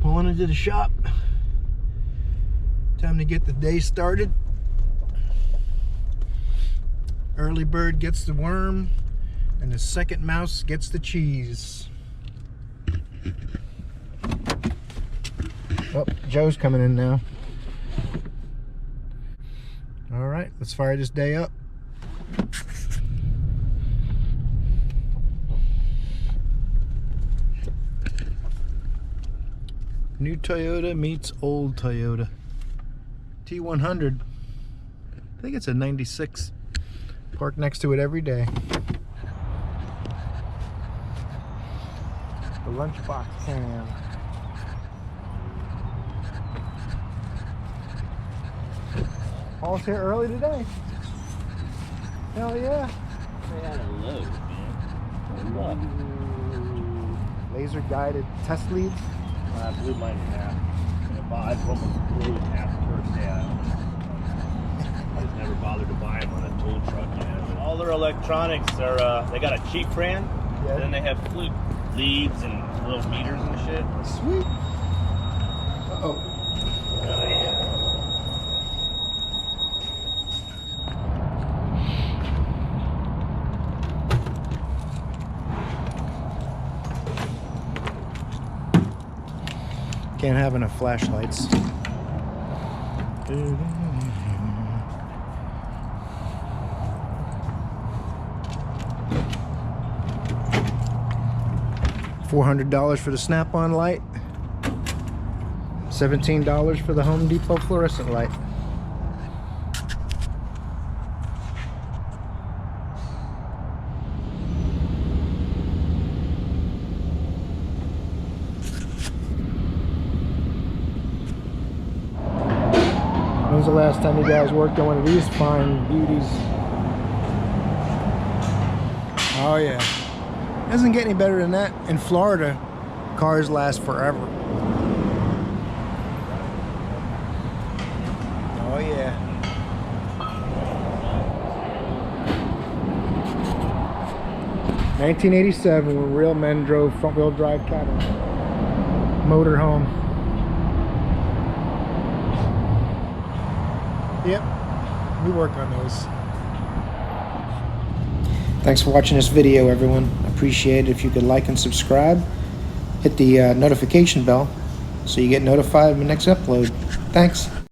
Pulling into the shop. Time to get the day started. Early bird gets the worm, and the second mouse gets the cheese. Oh, Joe's coming in now. All right, let's fire this day up. New Toyota meets old Toyota. T100. I think it's a 96. Park next to it every day. The lunchbox cam. Paul's here early today. Hell yeah. They had a load, man. Laser guided test leads. I blew mine in half. I almost blew it in half the first day. I just never bothered to buy them on a tool truck. You know? All their electronics are, they got a cheap brand, Yeah. then they have fluke leads and little meters and shit. Sweet. Uh-oh. Oh, yeah. Can't have enough flashlights. $400 for the snap-on light. $17 for the Home Depot fluorescent light. When was the last time you guys worked on one of these fine beauties? Oh yeah. Doesn't get any better than that. In Florida, cars last forever. Oh yeah. (1987) when real men drove front-wheel drive cattle motorhome. Yep, we work on those. Thanks for watching this video, everyone. I appreciate it if you could like and subscribe. Hit the notification bell so you get notified of my next upload. Thanks.